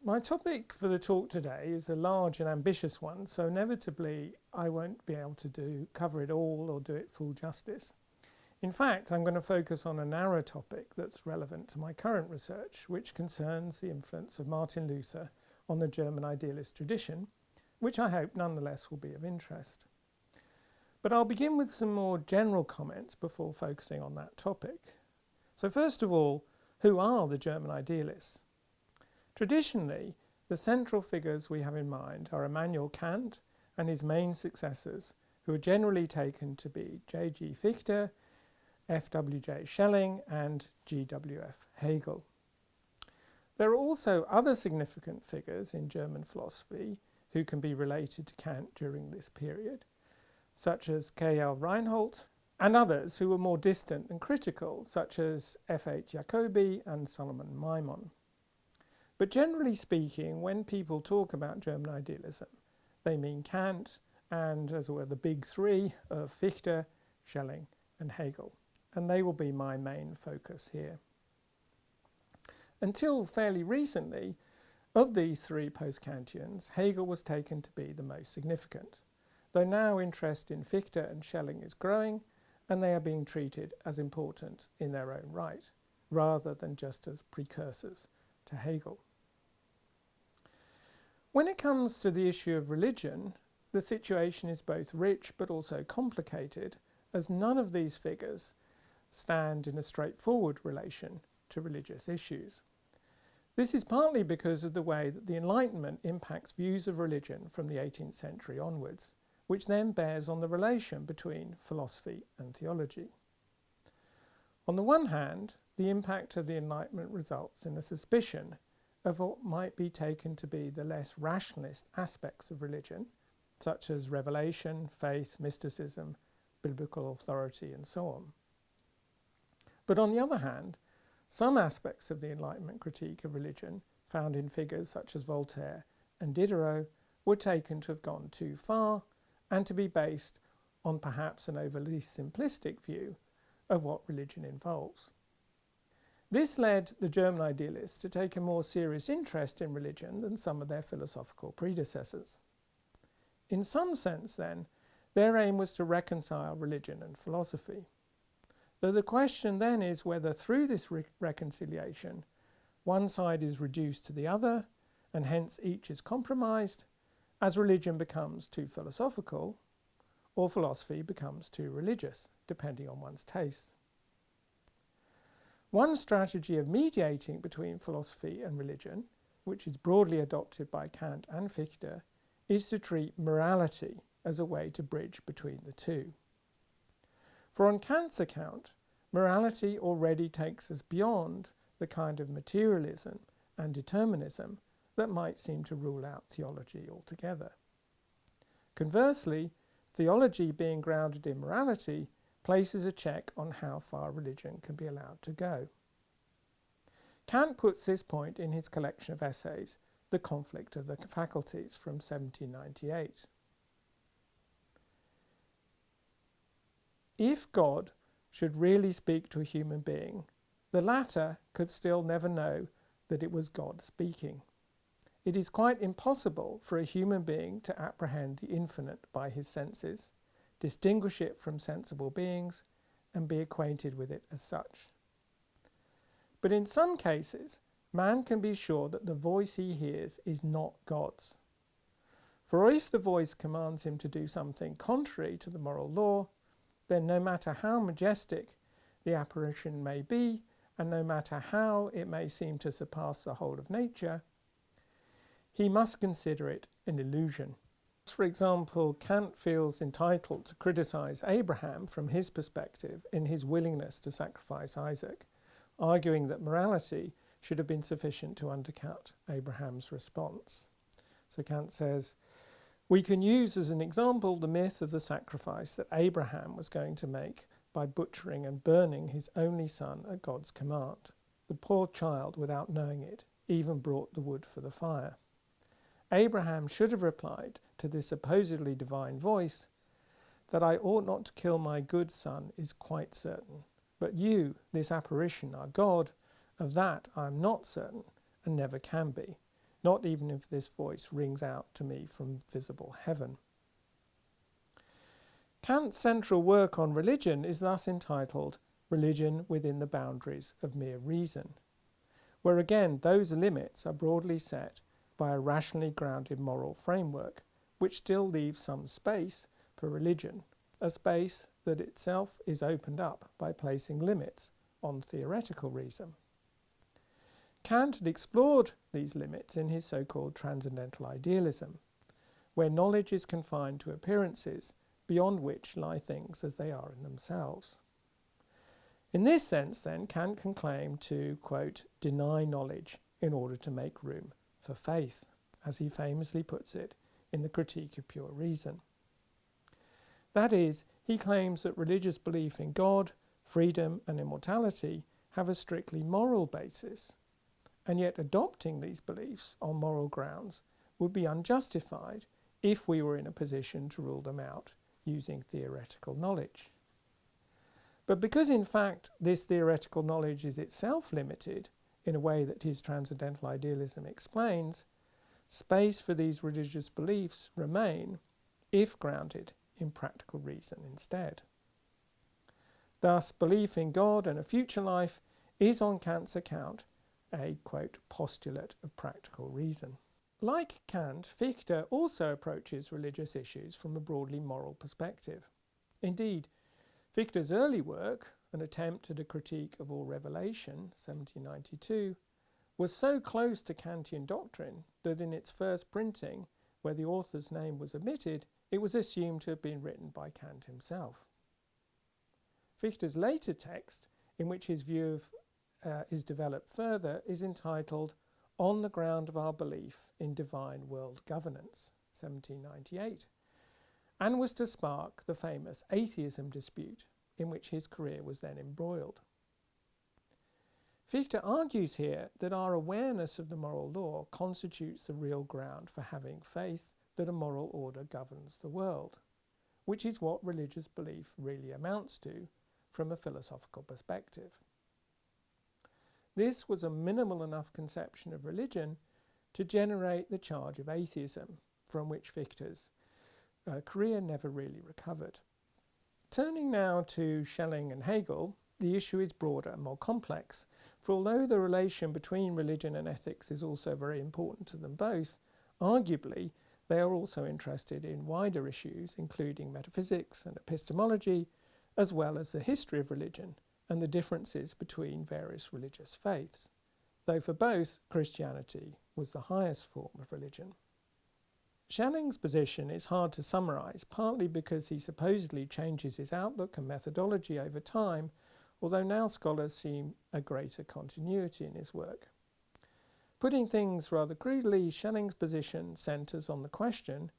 My topic for the talk today is a large and ambitious one, so inevitably I won't be able to cover it all or do it full justice. In fact, I'm going to focus on a narrow topic that's relevant to my current research, which concerns the influence of Martin Luther on the German idealist tradition, which I hope nonetheless will be of interest. But I'll begin with some more general comments before focusing on that topic. So first of all, who are the German idealists? Traditionally, the central figures we have in mind are Immanuel Kant and his main successors, who are generally taken to be J.G. Fichte, F.W.J. Schelling and G.W.F. Hegel. There are also other significant figures in German philosophy who can be related to Kant during this period, such as K.L. Reinhold, and others who were more distant and critical, such as F.H. Jacobi and Solomon Maimon. But generally speaking, when people talk about German idealism, they mean Kant and, as it were, the big three of Fichte, Schelling and Hegel, and they will be my main focus here. Until fairly recently, of these three post-Kantians, Hegel was taken to be the most significant, though now interest in Fichte and Schelling is growing, and they are being treated as important in their own right, rather than just as precursors to Hegel. When it comes to the issue of religion, the situation is both rich but also complicated, as none of these figures stand in a straightforward relation to religious issues. This is partly because of the way that the Enlightenment impacts views of religion from the 18th century onwards, which then bears on the relation between philosophy and theology. On the one hand, the impact of the Enlightenment results in a suspicion of what might be taken to be the less rationalist aspects of religion, such as revelation, faith, mysticism, biblical authority, and so on. But on the other hand, some aspects of the Enlightenment critique of religion, found in figures such as Voltaire and Diderot, were taken to have gone too far and to be based on perhaps an overly simplistic view of what religion involves. This led the German idealists to take a more serious interest in religion than some of their philosophical predecessors. In some sense, then, their aim was to reconcile religion and philosophy. Though the question then is whether through this reconciliation, one side is reduced to the other, and hence each is compromised, as religion becomes too philosophical, or philosophy becomes too religious, depending on one's tastes. One strategy of mediating between philosophy and religion, which is broadly adopted by Kant and Fichte, is to treat morality as a way to bridge between the two. For on Kant's account, morality already takes us beyond the kind of materialism and determinism that might seem to rule out theology altogether. Conversely, theology being grounded in morality places a check on how far religion can be allowed to go. Kant puts this point in his collection of essays, The Conflict of the Faculties, from 1798. If God should really speak to a human being, the latter could still never know that it was God speaking. It is quite impossible for a human being to apprehend the infinite by his senses, distinguish it from sensible beings, and be acquainted with it as such. But in some cases, man can be sure that the voice he hears is not God's. For if the voice commands him to do something contrary to the moral law, then no matter how majestic the apparition may be, and no matter how it may seem to surpass the whole of nature, he must consider it an illusion. For example, Kant feels entitled to criticize Abraham from his perspective in his willingness to sacrifice Isaac, arguing that morality should have been sufficient to undercut Abraham's response. So Kant says, we can use as an example the myth of the sacrifice that Abraham was going to make by butchering and burning his only son at God's command. The poor child, without knowing it, even brought the wood for the fire. Abraham should have replied to this supposedly divine voice, that I ought not to kill my good son is quite certain, but you, this apparition, are God, of that I am not certain, and never can be. not even if this voice rings out to me from visible heaven. Kant's central work on religion is thus entitled Religion Within the Boundaries of Mere Reason, where again those limits are broadly set by a rationally grounded moral framework, which still leaves some space for religion, a space that itself is opened up by placing limits on theoretical reason. Kant had explored these limits in his so-called transcendental idealism, where knowledge is confined to appearances beyond which lie things as they are in themselves. In this sense, then, Kant can claim to, quote, deny knowledge in order to make room for faith, as he famously puts it in the Critique of Pure Reason. That is, he claims that religious belief in God, freedom and immortality have a strictly moral basis, and yet adopting these beliefs on moral grounds would be unjustified if we were in a position to rule them out using theoretical knowledge. But because in fact this theoretical knowledge is itself limited in a way that his transcendental idealism explains, space for these religious beliefs remain if grounded in practical reason instead. Thus, belief in God and a future life is on Kant's account a, quote, postulate of practical reason. Like Kant, Fichte also approaches religious issues from a broadly moral perspective. Indeed, Fichte's early work, an attempt at a critique of all revelation, 1792, was so close to Kantian doctrine that in its first printing, where the author's name was omitted, it was assumed to have been written by Kant himself. Fichte's later text, in which his view is developed further, is entitled On the Ground of Our Belief in Divine World Governance, 1798, and was to spark the famous atheism dispute in which his career was then embroiled. Fichte argues here that our awareness of the moral law constitutes the real ground for having faith that a moral order governs the world, which is what religious belief really amounts to from a philosophical perspective. This was a minimal enough conception of religion to generate the charge of atheism, from which Fichte's career never really recovered. Turning now to Schelling and Hegel, the issue is broader and more complex, for although the relation between religion and ethics is also very important to them both, arguably they are also interested in wider issues including metaphysics and epistemology, as well as the history of religion and the differences between various religious faiths, though for both Christianity was the highest form of religion. Schelling's position is hard to summarise, partly because he supposedly changes his outlook and methodology over time, although now scholars see a greater continuity in his work. Putting things rather crudely, Schelling's position centres on the question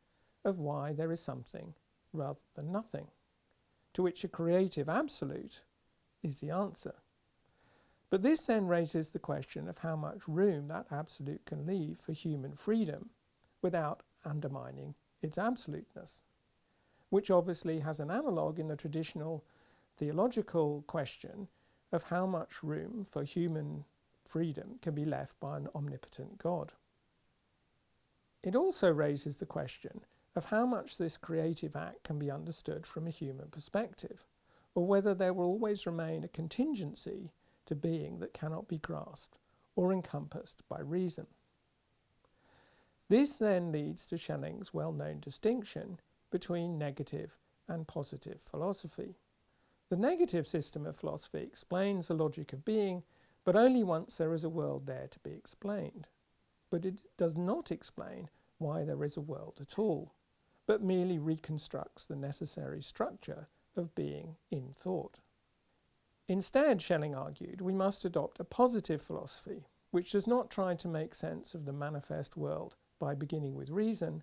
of why there is something rather than nothing, to which a creative absolute is the answer. But this then raises the question of how much room that absolute can leave for human freedom without undermining its absoluteness, which obviously has an analogue in the traditional theological question of how much room for human freedom can be left by an omnipotent God. It also raises the question of how much this creative act can be understood from a human perspective, or whether there will always remain a contingency to being that cannot be grasped or encompassed by reason. This then leads to Schelling's well-known distinction between negative and positive philosophy. The negative system of philosophy explains the logic of being, but only once there is a world there to be explained. But it does not explain why there is a world at all, but merely reconstructs the necessary structure of being in thought. Instead, Schelling argued, we must adopt a positive philosophy, which does not try to make sense of the manifest world by beginning with reason,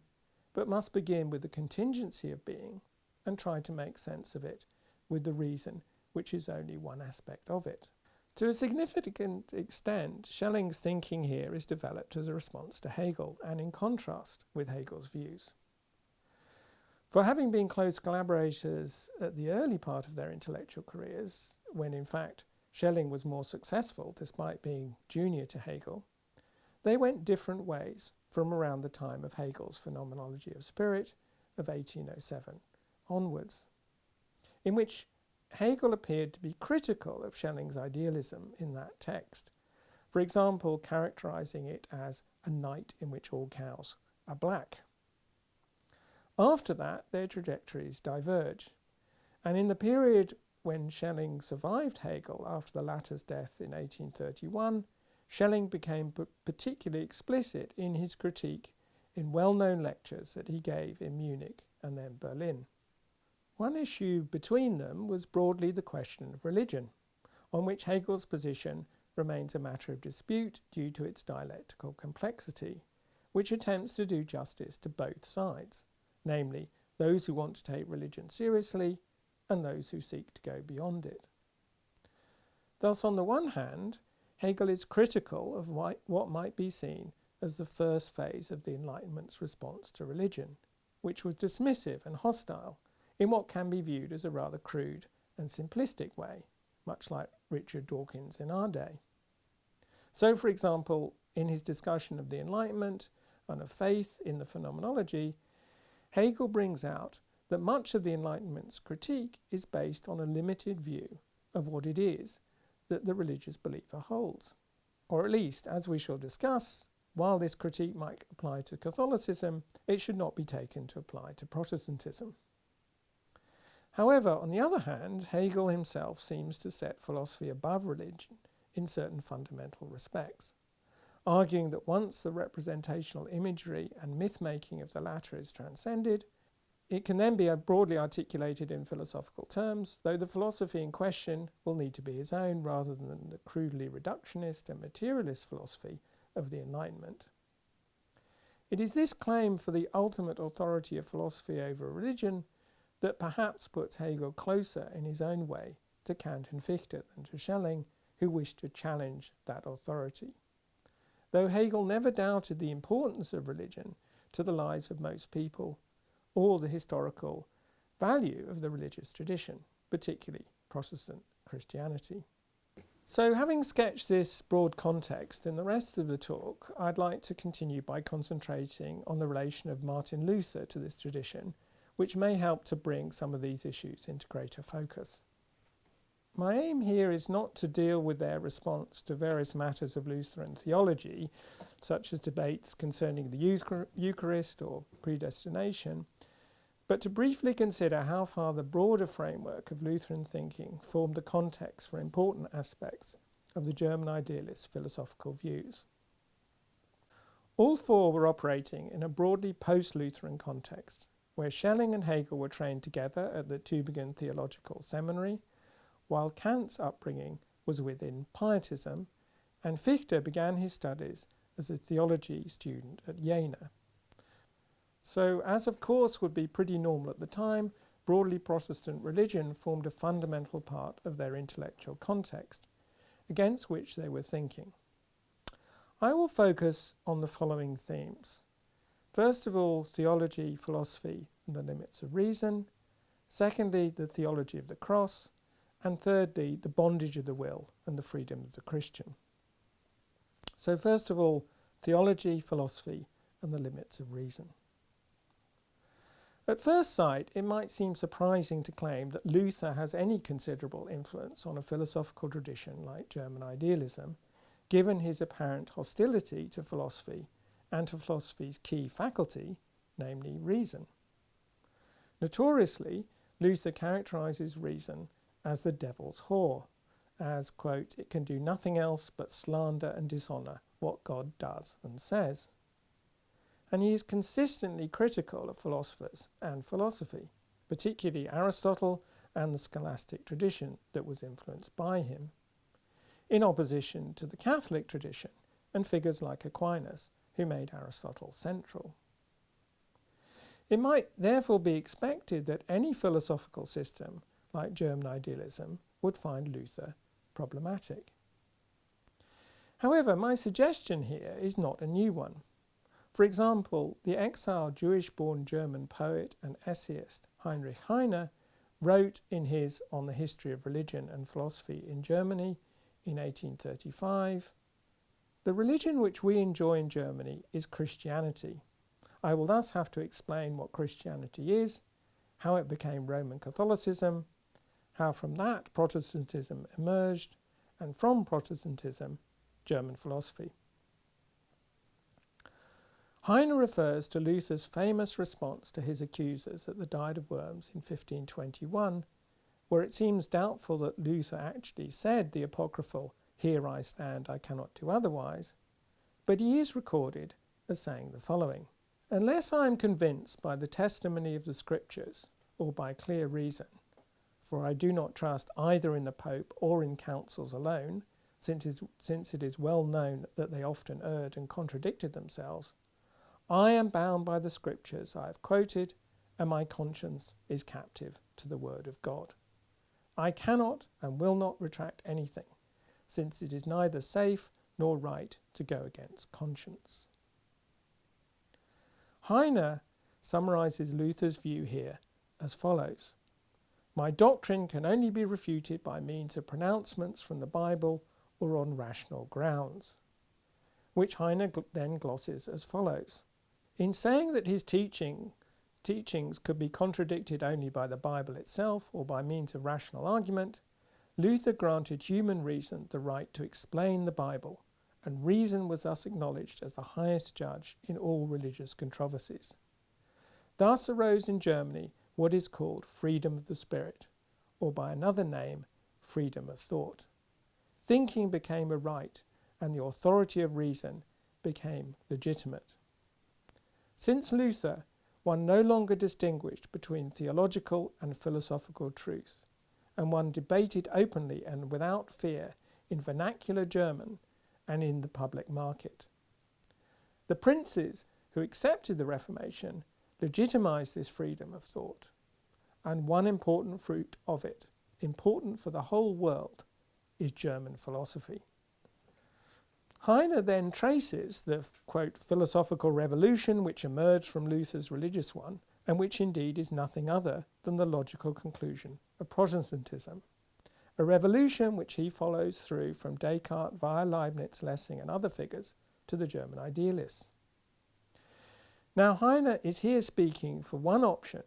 but must begin with the contingency of being and try to make sense of it with the reason, which is only one aspect of it. To a significant extent, Schelling's thinking here is developed as a response to Hegel and in contrast with Hegel's views. For having been close collaborators at the early part of their intellectual careers, when in fact Schelling was more successful despite being junior to Hegel, they went different ways from around the time of Hegel's Phenomenology of Spirit of 1807 onwards, in which Hegel appeared to be critical of Schelling's idealism in that text, for example, characterising it as a night in which all cows are black. After that, their trajectories diverged, and in the period when Schelling survived Hegel after the latter's death in 1831, Schelling became particularly explicit in his critique in well-known lectures that he gave in Munich and then Berlin. One issue between them was broadly the question of religion, on which Hegel's position remains a matter of dispute due to its dialectical complexity, which attempts to do justice to both sides, namely those who want to take religion seriously and those who seek to go beyond it. Thus, on the one hand, Hegel is critical of what might be seen as the first phase of the Enlightenment's response to religion, which was dismissive and hostile in what can be viewed as a rather crude and simplistic way, much like Richard Dawkins in our day. So, for example, in his discussion of the Enlightenment and of faith in the Phenomenology, Hegel brings out that much of the Enlightenment's critique is based on a limited view of what it is that the religious believer holds. Or at least, as we shall discuss, while this critique might apply to Catholicism, it should not be taken to apply to Protestantism. However, on the other hand, Hegel himself seems to set philosophy above religion in certain fundamental respects, arguing that once the representational imagery and myth-making of the latter is transcended, it can then be broadly articulated in philosophical terms, though the philosophy in question will need to be his own rather than the crudely reductionist and materialist philosophy of the Enlightenment. It is this claim for the ultimate authority of philosophy over religion that perhaps puts Hegel closer in his own way to Kant and Fichte than to Schelling, who wished to challenge that authority. Though Hegel never doubted the importance of religion to the lives of most people, or the historical value of the religious tradition, particularly Protestant Christianity. So, having sketched this broad context in the rest of the talk, I'd like to continue by concentrating on the relation of Martin Luther to this tradition, which may help to bring some of these issues into greater focus. My aim here is not to deal with their response to various matters of Lutheran theology, such as debates concerning the Eucharist or predestination, but to briefly consider how far the broader framework of Lutheran thinking formed the context for important aspects of the German idealist philosophical views. All four were operating in a broadly post-Lutheran context, where Schelling and Hegel were trained together at the Tübingen Theological Seminary, while Kant's upbringing was within Pietism, and Fichte began his studies as a theology student at Jena. So, as of course would be pretty normal at the time, broadly Protestant religion formed a fundamental part of their intellectual context, against which they were thinking. I will focus on the following themes. First of all, theology, philosophy, and the limits of reason. Secondly, the theology of the cross. And thirdly, the bondage of the will and the freedom of the Christian. So first of all, theology, philosophy, and the limits of reason. At first sight, it might seem surprising to claim that Luther has any considerable influence on a philosophical tradition like German idealism, given his apparent hostility to philosophy and to philosophy's key faculty, namely reason. Notoriously, Luther characterises reason as the devil's whore, as, quote, it can do nothing else but slander and dishonour what God does and says. And he is consistently critical of philosophers and philosophy, particularly Aristotle and the scholastic tradition that was influenced by him, in opposition to the Catholic tradition and figures like Aquinas, who made Aristotle central. It might therefore be expected that any philosophical system, like German idealism, would find Luther problematic. However, my suggestion here is not a new one. For example, the exiled Jewish-born German poet and essayist Heinrich Heine wrote in his On the History of Religion and Philosophy in Germany in 1835, The religion which we enjoy in Germany is Christianity. I will thus have to explain what Christianity is, how it became Roman Catholicism, how from that Protestantism emerged, and from Protestantism, German philosophy. Heine refers to Luther's famous response to his accusers at the Diet of Worms in 1521, where it seems doubtful that Luther actually said the apocryphal, "Here I stand, I cannot do otherwise," but he is recorded as saying the following: "Unless I am convinced by the testimony of the Scriptures, or by clear reason, for I do not trust either in the Pope or in councils alone, since it is well known that they often erred and contradicted themselves, I am bound by the Scriptures I have quoted, and my conscience is captive to the Word of God. I cannot and will not retract anything, since it is neither safe nor right to go against conscience." Heine summarises Luther's view here as follows: "My doctrine can only be refuted by means of pronouncements from the Bible or on rational grounds," which Heine then glosses as follows: "In saying that his teachings could be contradicted only by the Bible itself or by means of rational argument, Luther granted human reason the right to explain the Bible, and reason was thus acknowledged as the highest judge in all religious controversies. Thus arose in Germany what is called freedom of the spirit, or by another name, freedom of thought. Thinking became a right, and the authority of reason became legitimate. Since Luther, one no longer distinguished between theological and philosophical truth, and one debated openly and without fear in vernacular German and in the public market. The princes who accepted the Reformation legitimized this freedom of thought, and one important fruit of it, important for the whole world, is German philosophy." Heine then traces the, quote, philosophical revolution which emerged from Luther's religious one, and which indeed is nothing other than the logical conclusion of Protestantism, a revolution which he follows through from Descartes via Leibniz, Lessing and other figures to the German idealists. Now Heine is here speaking for one option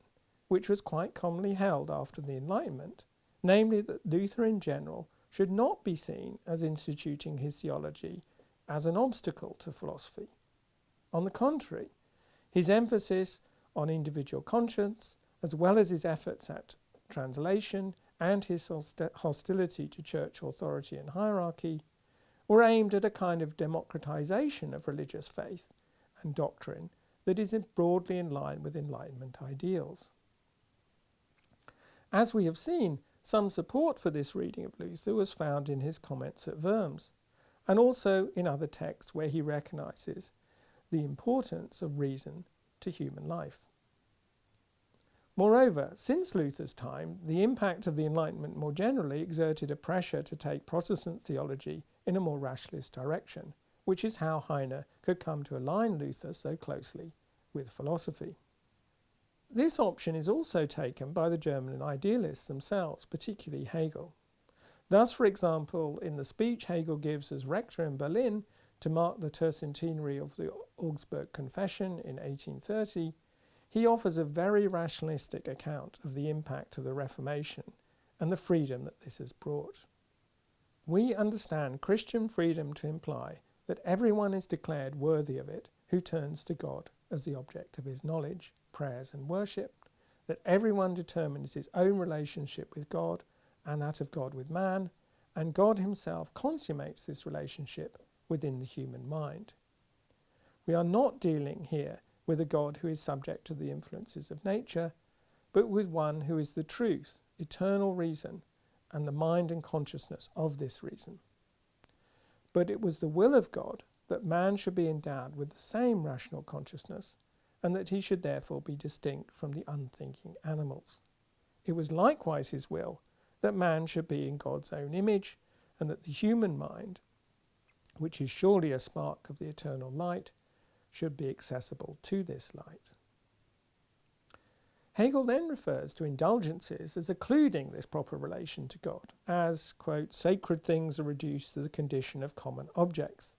which was quite commonly held after the Enlightenment, namely that Luther in general should not be seen as instituting his theology as an obstacle to philosophy. On the contrary, his emphasis on individual conscience, as well as his efforts at translation and his hostility to church authority and hierarchy, were aimed at a kind of democratization of religious faith and doctrine that is broadly in line with Enlightenment ideals. As we have seen, some support for this reading of Luther was found in his comments at Worms, and also in other texts where he recognizes the importance of reason to human life. Moreover, since Luther's time, the impact of the Enlightenment more generally exerted a pressure to take Protestant theology in a more rationalist direction, which is how Heine could come to align Luther so closely with philosophy. This option is also taken by the German idealists themselves, particularly Hegel. Thus, for example, in the speech Hegel gives as rector in Berlin to mark the tercentenary of the Augsburg Confession in 1830, he offers a very rationalistic account of the impact of the Reformation and the freedom that this has brought. "We understand Christian freedom to imply that everyone is declared worthy of it who turns to God as the object of his knowledge, prayers and worship, that everyone determines his own relationship with God and that of God with man, and God himself consummates this relationship within the human mind. We are not dealing here with a God who is subject to the influences of nature, but with one who is the truth, eternal reason, and the mind and consciousness of this reason. But it was the will of God that man should be endowed with the same rational consciousness, and that he should therefore be distinct from the unthinking animals. It was likewise his will that man should be in God's own image, and that the human mind, which is surely a spark of the eternal light, should be accessible to this light." Hegel then refers to indulgences as occluding this proper relation to God, as, quote, "sacred things are reduced to the condition of common objects.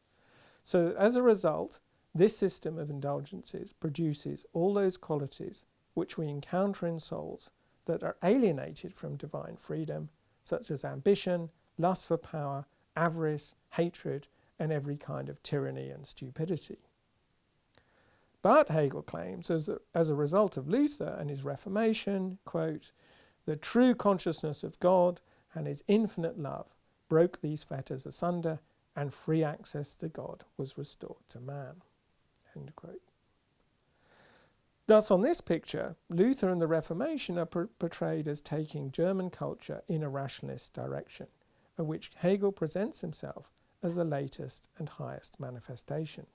So as a result, this system of indulgences produces all those qualities which we encounter in souls that are alienated from divine freedom, such as ambition, lust for power, avarice, hatred, and every kind of tyranny and stupidity. But Hegel claims, as a result of Luther and his Reformation, quote, the true consciousness of God and his infinite love broke these fetters asunder, and free access to God was restored to man. End quote. Thus, on this picture, Luther and the Reformation are portrayed as taking German culture in a rationalist direction, of which Hegel presents himself as the latest and highest manifestation.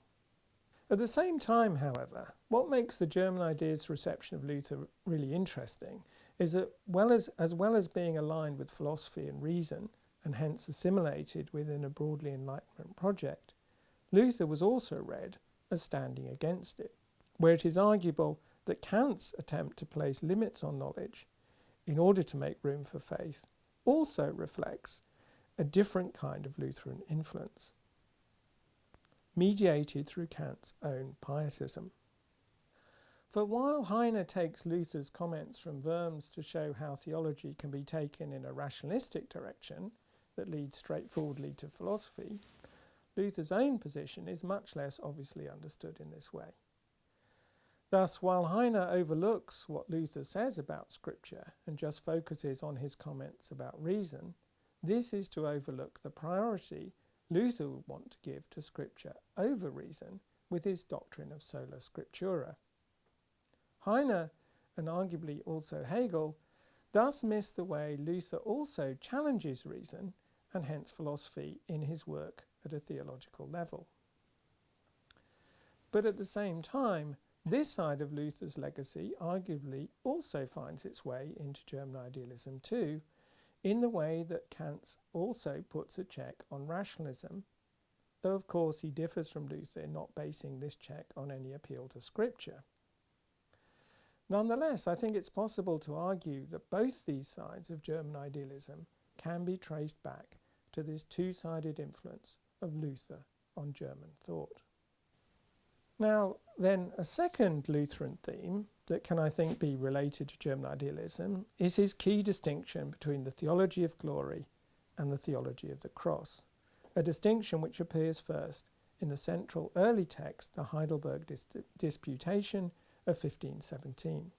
At the same time, however, what makes the German ideas reception of Luther really interesting is that as well as being aligned with philosophy and reason, and hence assimilated within a broadly Enlightenment project, Luther was also read as standing against it, where it is arguable that Kant's attempt to place limits on knowledge in order to make room for faith also reflects a different kind of Lutheran influence, mediated through Kant's own pietism. For while Heine takes Luther's comments from Worms to show how theology can be taken in a rationalistic direction that leads straightforwardly to philosophy, Luther's own position is much less obviously understood in this way. Thus, while Heine overlooks what Luther says about Scripture and just focuses on his comments about reason, this is to overlook the priority Luther would want to give to Scripture over reason with his doctrine of sola scriptura. Heine, and arguably also Hegel, thus miss the way Luther also challenges reason and hence philosophy in his work at a theological level. But at the same time, this side of Luther's legacy arguably also finds its way into German idealism too, in the way that Kant also puts a check on rationalism, though of course he differs from Luther in not basing this check on any appeal to Scripture. Nonetheless, I think it's possible to argue that both these sides of German idealism can be traced back to this two-sided influence of Luther on German thought. Now, then, a second Lutheran theme that can, I think, be related to German idealism is his key distinction between the theology of glory and the theology of the cross, a distinction which appears first in the central early text, the Heidelberg Disputation of 1517.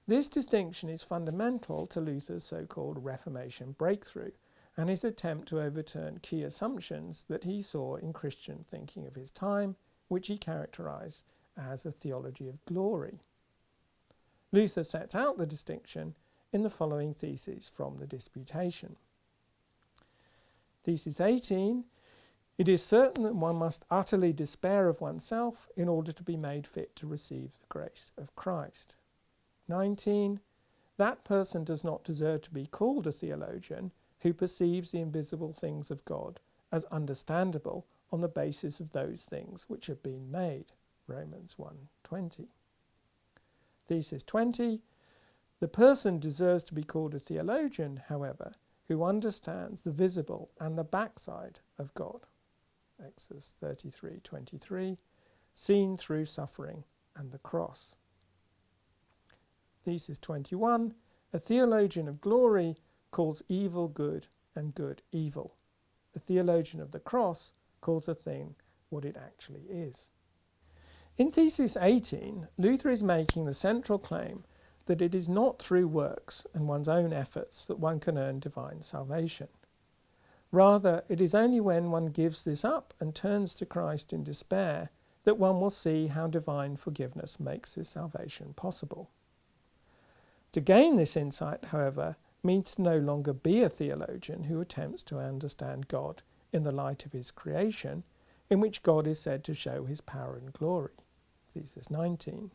This distinction is fundamental to Luther's so-called Reformation breakthrough and his attempt to overturn key assumptions that he saw in Christian thinking of his time, which he characterized as a theology of glory. Luther sets out the distinction in the following theses from the Disputation. Thesis 18, it is certain that one must utterly despair of oneself in order to be made fit to receive the grace of Christ. 19, that person does not deserve to be called a theologian who perceives the invisible things of God as understandable on the basis of those things which have been made. Romans 1:20. Thesis 20. The person deserves to be called a theologian, however, who understands the visible and the backside of God. Exodus 33:23, seen through suffering and the cross. Thesis 21. A theologian of glory calls evil good and good evil. The theologian of the cross calls a thing what it actually is. In Thesis 18, Luther is making the central claim that it is not through works and one's own efforts that one can earn divine salvation. Rather, it is only when one gives this up and turns to Christ in despair that one will see how divine forgiveness makes this salvation possible. To gain this insight, however, means to no longer be a theologian who attempts to understand God in the light of his creation, in which God is said to show his power and glory. Thesis 19.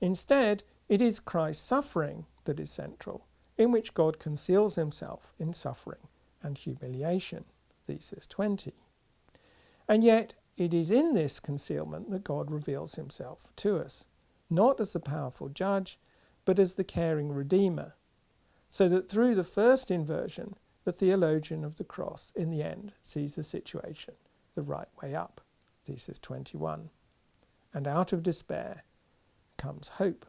Instead, it is Christ's suffering that is central, in which God conceals himself in suffering and humiliation. Thesis 20. And yet, it is in this concealment that God reveals himself to us, not as the powerful judge, but as the caring Redeemer, so that through the first inversion, the theologian of the cross, in the end, sees the situation the right way up, thesis 21. And out of despair comes hope.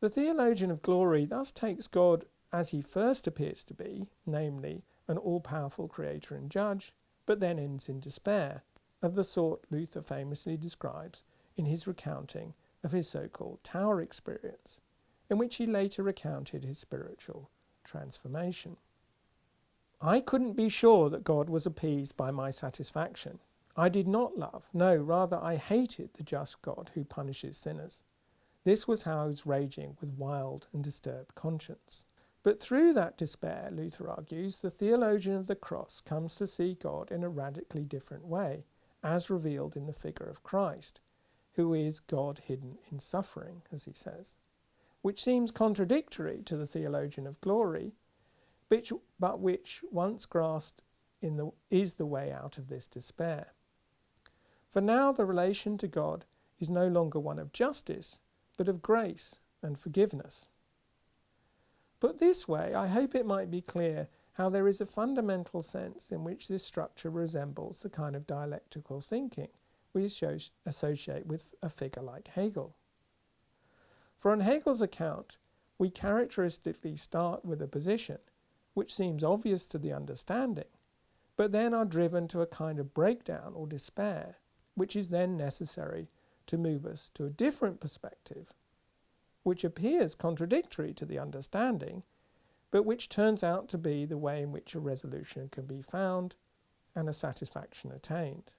The theologian of glory thus takes God as he first appears to be, namely an all-powerful creator and judge, but then ends in despair, of the sort Luther famously describes in his recounting of his so-called tower experience, in which he later recounted his spiritual transformation. I couldn't be sure that God was appeased by my satisfaction. I did not love, no, rather I hated the just God who punishes sinners. This was how I was raging with wild and disturbed conscience. But through that despair, Luther argues, the theologian of the cross comes to see God in a radically different way, as revealed in the figure of Christ, who is God hidden in suffering, as he says, which seems contradictory to the theologian of glory, but which, once grasped, is the way out of this despair. For now the relation to God is no longer one of justice, but of grace and forgiveness. Put this way, I hope it might be clear how there is a fundamental sense in which this structure resembles the kind of dialectical thinking we associate with a figure like Hegel. For on Hegel's account, we characteristically start with a position which seems obvious to the understanding, but then are driven to a kind of breakdown or despair, which is then necessary to move us to a different perspective, which appears contradictory to the understanding, but which turns out to be the way in which a resolution can be found and a satisfaction attained.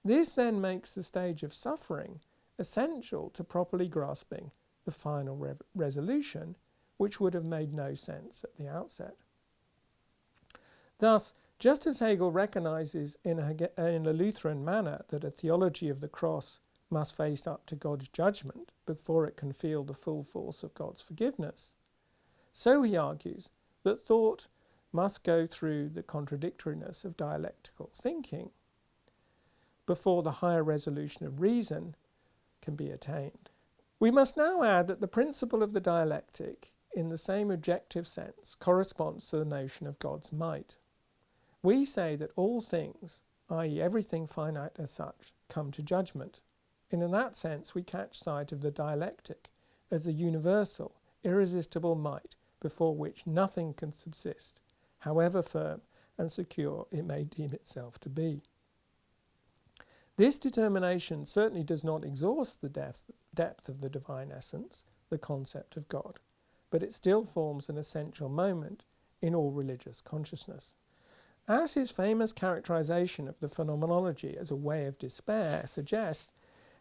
This then makes the stage of suffering essential to properly grasping the final resolution, which would have made no sense at the outset. Thus, just as Hegel recognizes in a Lutheran manner that a theology of the cross must face up to God's judgment before it can feel the full force of God's forgiveness, so he argues that thought must go through the contradictoriness of dialectical thinking before the higher resolution of reason can be attained. We must now add that the principle of the dialectic, in the same objective sense, corresponds to the notion of God's might. We say that all things, i.e. everything finite as such, come to judgment, and in that sense we catch sight of the dialectic as the universal, irresistible might before which nothing can subsist, however firm and secure it may deem itself to be. This determination certainly does not exhaust the depth of the divine essence, the concept of God, but it still forms an essential moment in all religious consciousness. As his famous characterization of the phenomenology as a way of despair suggests,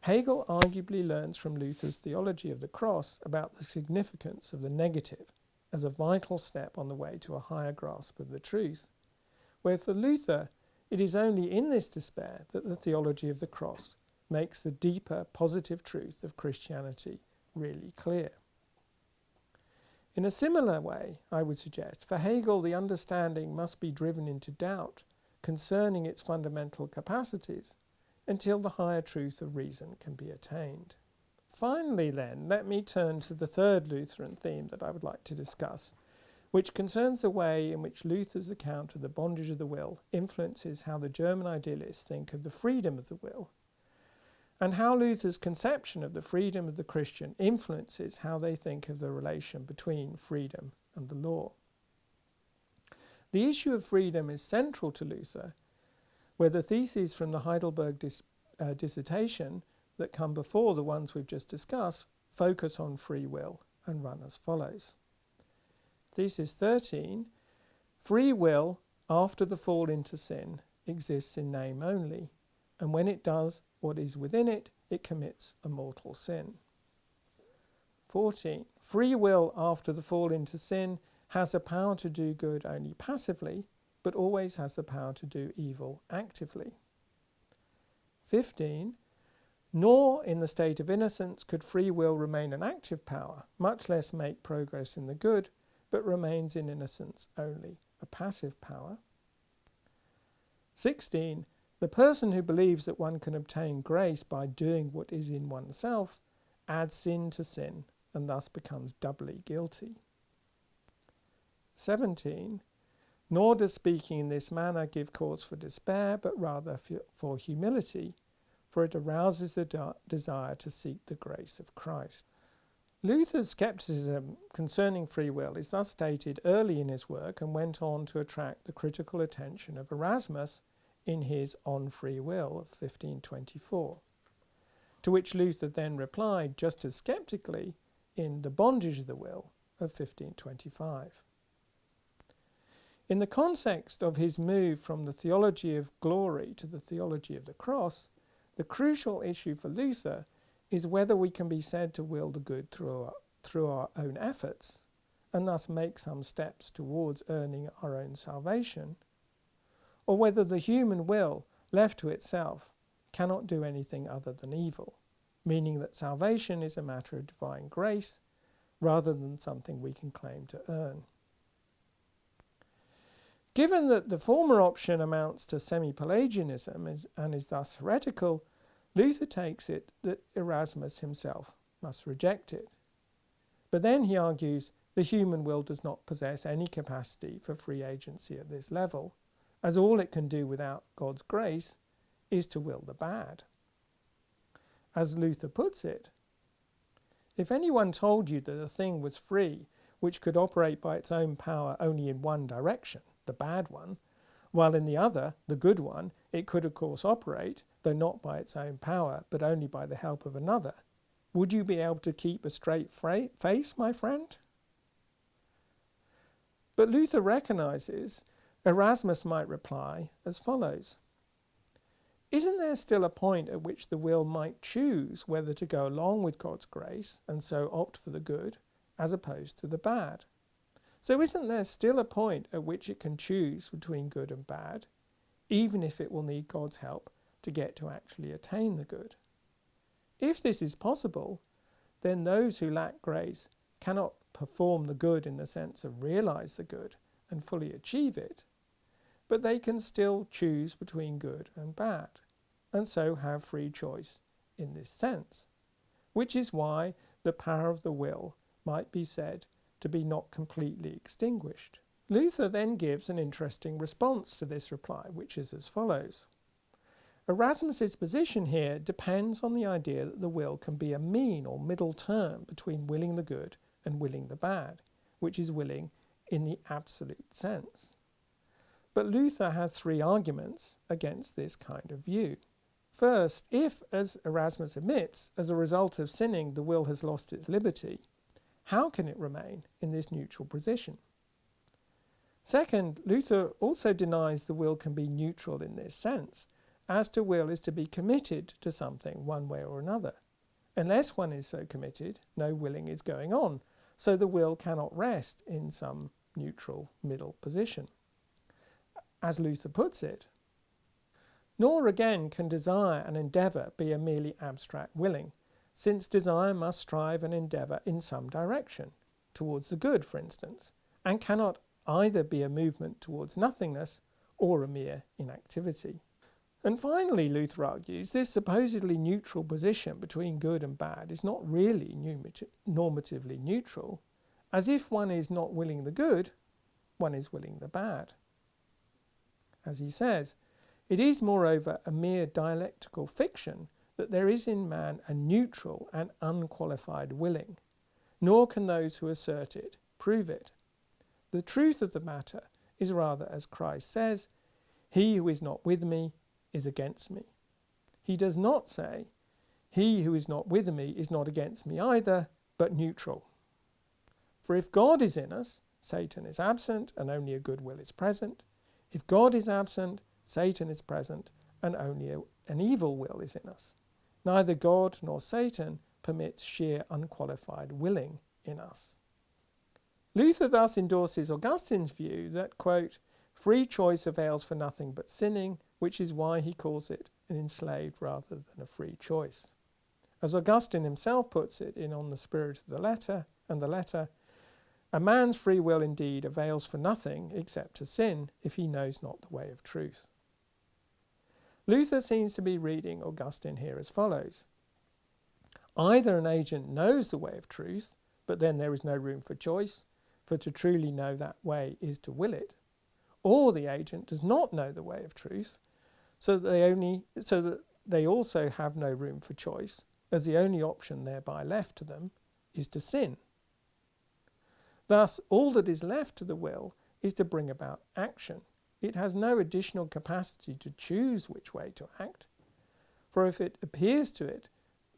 Hegel arguably learns from Luther's theology of the cross about the significance of the negative as a vital step on the way to a higher grasp of the truth, where for Luther it is only in this despair that the theology of the cross makes the deeper positive truth of Christianity really clear. In a similar way, I would suggest, for Hegel the understanding must be driven into doubt concerning its fundamental capacities until the higher truth of reason can be attained. Finally then, let me turn to the third Lutheran theme that I would like to discuss, which concerns the way in which Luther's account of the bondage of the will influences how the German idealists think of the freedom of the will, and how Luther's conception of the freedom of the Christian influences how they think of the relation between freedom and the law. The issue of freedom is central to Luther, where the theses from the Heidelberg dissertation that come before the ones we've just discussed focus on free will and run as follows. Thesis 13, free will after the fall into sin exists in name only, and when it does what is within it, it commits a mortal sin. 14. Free will after the fall into sin has a power to do good only passively, but always has the power to do evil actively. 15. Nor in the state of innocence could free will remain an active power, much less make progress in the good, but remains in innocence only a passive power. 16. The person who believes that one can obtain grace by doing what is in oneself adds sin to sin and thus becomes doubly guilty. 17. Nor does speaking in this manner give cause for despair, but rather for humility, for it arouses the desire to seek the grace of Christ. Luther's scepticism concerning free will is thus stated early in his work and went on to attract the critical attention of Erasmus in his On Free Will of 1524, to which Luther then replied just as sceptically in The Bondage of the Will of 1525. In the context of his move from the theology of glory to the theology of the cross, the crucial issue for Luther is whether we can be said to will the good through our own efforts and thus make some steps towards earning our own salvation, or whether the human will, left to itself, cannot do anything other than evil, meaning that salvation is a matter of divine grace rather than something we can claim to earn. Given that the former option amounts to semi-Pelagianism and is thus heretical, Luther takes it that Erasmus himself must reject it. But then he argues the human will does not possess any capacity for free agency at this level, as all it can do without God's grace is to will the bad. As Luther puts it, if anyone told you that a thing was free which could operate by its own power only in one direction, the bad one, while in the other, the good one, it could of course operate, though not by its own power, but only by the help of another, would you be able to keep a straight face, my friend? But Luther recognizes Erasmus might reply as follows. Isn't there still a point at which the will might choose whether to go along with God's grace and so opt for the good as opposed to the bad? So isn't there still a point at which it can choose between good and bad, even if it will need God's help to get to actually attain the good? If this is possible, then those who lack grace cannot perform the good in the sense of realize the good and fully achieve it, but they can still choose between good and bad, and so have free choice in this sense, which is why the power of the will might be said to be not completely extinguished. Luther then gives an interesting response to this reply, which is as follows. Erasmus's position here depends on the idea that the will can be a mean or middle term between willing the good and willing the bad, which is willing in the absolute sense. But Luther has three arguments against this kind of view. First, if, as Erasmus admits, as a result of sinning the will has lost its liberty, how can it remain in this neutral position? Second, Luther also denies the will can be neutral in this sense, as to will is to be committed to something one way or another. Unless one is so committed, no willing is going on, so the will cannot rest in some neutral middle position. As Luther puts it, nor again can desire and endeavour be a merely abstract willing, since desire must strive and endeavour in some direction, towards the good, for instance, and cannot either be a movement towards nothingness or a mere inactivity. And finally, Luther argues, this supposedly neutral position between good and bad is not really normatively neutral, as if one is not willing the good, one is willing the bad. As he says, it is moreover a mere dialectical fiction that there is in man a neutral and unqualified willing, nor can those who assert it prove it. The truth of the matter is rather, as Christ says, he who is not with me is against me. He does not say, he who is not with me is not against me either, but neutral. For if God is in us, Satan is absent and only a good will is present. If God is absent, Satan is present and only an evil will is in us. Neither God nor Satan permits sheer unqualified willing in us. Luther thus endorses Augustine's view that, quote, free choice avails for nothing but sinning, which is why he calls it an enslaved rather than a free choice. As Augustine himself puts it in On the Spirit of the Letter, a man's free will indeed avails for nothing except to sin if he knows not the way of truth. Luther seems to be reading Augustine here as follows. Either an agent knows the way of truth, but then there is no room for choice, for to truly know that way is to will it, or the agent does not know the way of truth, so that they also have no room for choice, as the only option thereby left to them is to sin. Thus, all that is left to the will is to bring about action. It has no additional capacity to choose which way to act, for if it appears to it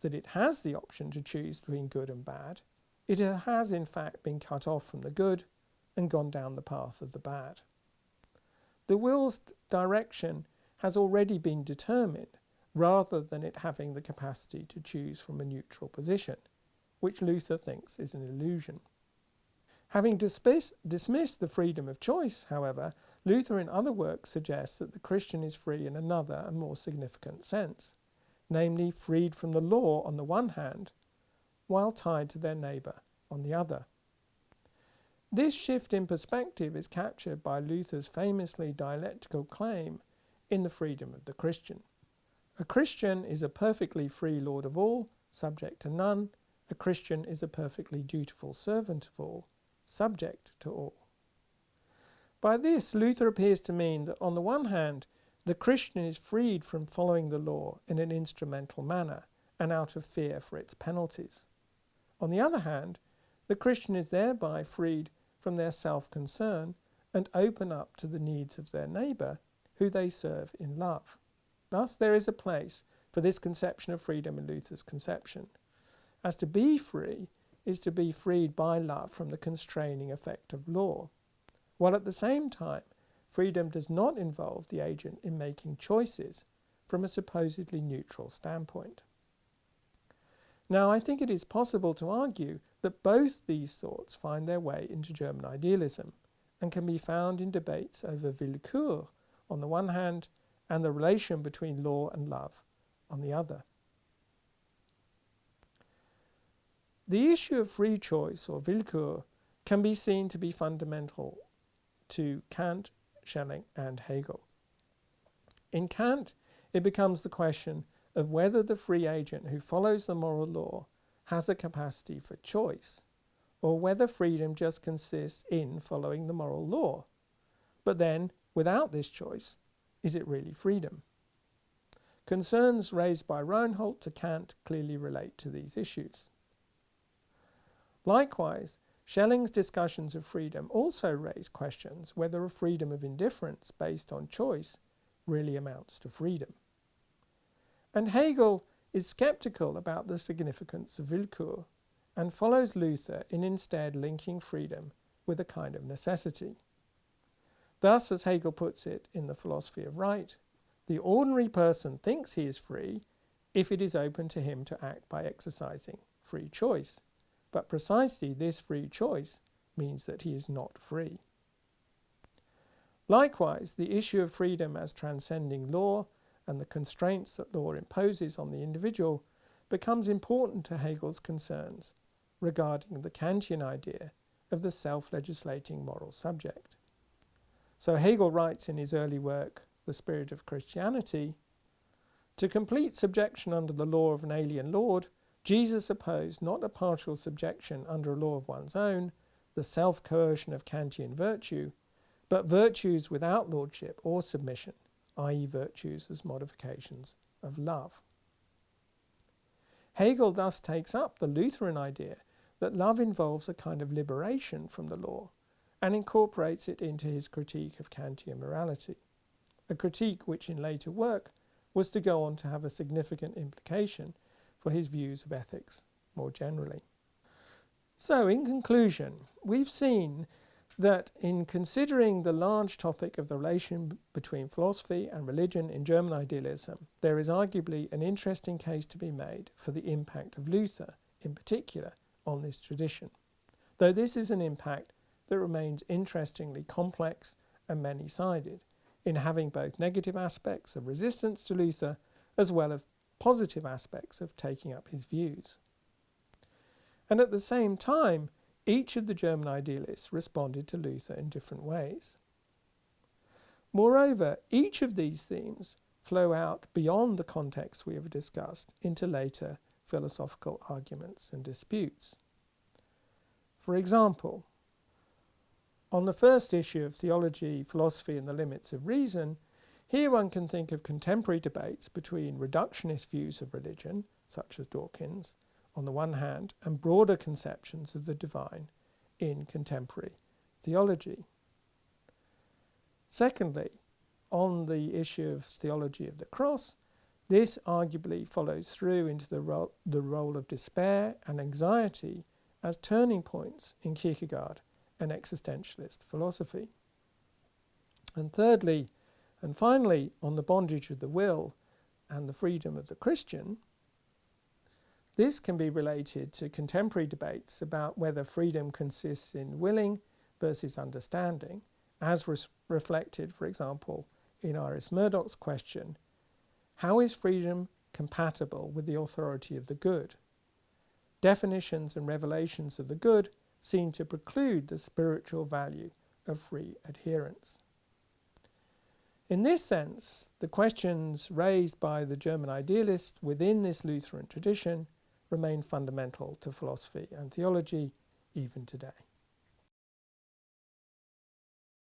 that it has the option to choose between good and bad, it has in fact been cut off from the good and gone down the path of the bad. The will's direction has already been determined, rather than it having the capacity to choose from a neutral position, which Luther thinks is an illusion. Having dismissed the freedom of choice, however, Luther in other works suggests that the Christian is free in another and more significant sense, namely freed from the law on the one hand, while tied to their neighbour on the other. This shift in perspective is captured by Luther's famously dialectical claim in The Freedom of the Christian. A Christian is a perfectly free lord of all, subject to none. A Christian is a perfectly dutiful servant of all, subject to all. By this, Luther appears to mean that on the one hand, the Christian is freed from following the law in an instrumental manner and out of fear for its penalties. On the other hand, the Christian is thereby freed from their self-concern and open up to the needs of their neighbour, who they serve in love. Thus, there is a place for this conception of freedom in Luther's conception, as to be free is to be freed by love from the constraining effect of law, while at the same time freedom does not involve the agent in making choices from a supposedly neutral standpoint. Now, I think it is possible to argue that both these thoughts find their way into German idealism and can be found in debates over Willkür on the one hand and the relation between law and love on the other. The issue of free choice, or Willkür, can be seen to be fundamental to Kant, Schelling and Hegel. In Kant, it becomes the question of whether the free agent who follows the moral law has a capacity for choice, or whether freedom just consists in following the moral law. But then, without this choice, is it really freedom? Concerns raised by Reinhold to Kant clearly relate to these issues. Likewise, Schelling's discussions of freedom also raise questions whether a freedom of indifference based on choice really amounts to freedom. And Hegel is sceptical about the significance of Willkür and follows Luther in instead linking freedom with a kind of necessity. Thus, as Hegel puts it in The Philosophy of Right, the ordinary person thinks he is free if it is open to him to act by exercising free choice. But precisely this free choice means that he is not free. Likewise, the issue of freedom as transcending law and the constraints that law imposes on the individual becomes important to Hegel's concerns regarding the Kantian idea of the self-legislating moral subject. So Hegel writes in his early work, The Spirit of Christianity, to complete subjection under the law of an alien lord, Jesus opposed not a partial subjection under a law of one's own, the self-coercion of Kantian virtue, but virtues without lordship or submission, i.e. virtues as modifications of love. Hegel thus takes up the Lutheran idea that love involves a kind of liberation from the law and incorporates it into his critique of Kantian morality, a critique which in later work was to go on to have a significant implication for his views of ethics more generally. So, in conclusion, we've seen that in considering the large topic of the relation between philosophy and religion in German idealism, there is arguably an interesting case to be made for the impact of Luther, in particular, on this tradition, though this is an impact that remains interestingly complex and many-sided, in having both negative aspects of resistance to Luther as well as positive aspects of taking up his views. And at the same time, each of the German idealists responded to Luther in different ways. Moreover, each of these themes flow out beyond the context we have discussed into later philosophical arguments and disputes. For example, On the first issue of theology, philosophy and the limits of reason, here one can think of contemporary debates between reductionist views of religion, such as Dawkins, on the one hand, and broader conceptions of the divine in contemporary theology. Secondly, on the issue of theology of the cross, this arguably follows through into the role of despair and anxiety as turning points in Kierkegaard and existentialist philosophy. And thirdly, and finally, on the bondage of the will and the freedom of the Christian, this can be related to contemporary debates about whether freedom consists in willing versus understanding, as reflected, for example, in Iris Murdoch's question, how is freedom compatible with the authority of the good? Definitions and revelations of the good seem to preclude the spiritual value of free adherence. In this sense, the questions raised by the German idealists within this Lutheran tradition remain fundamental to philosophy and theology even today.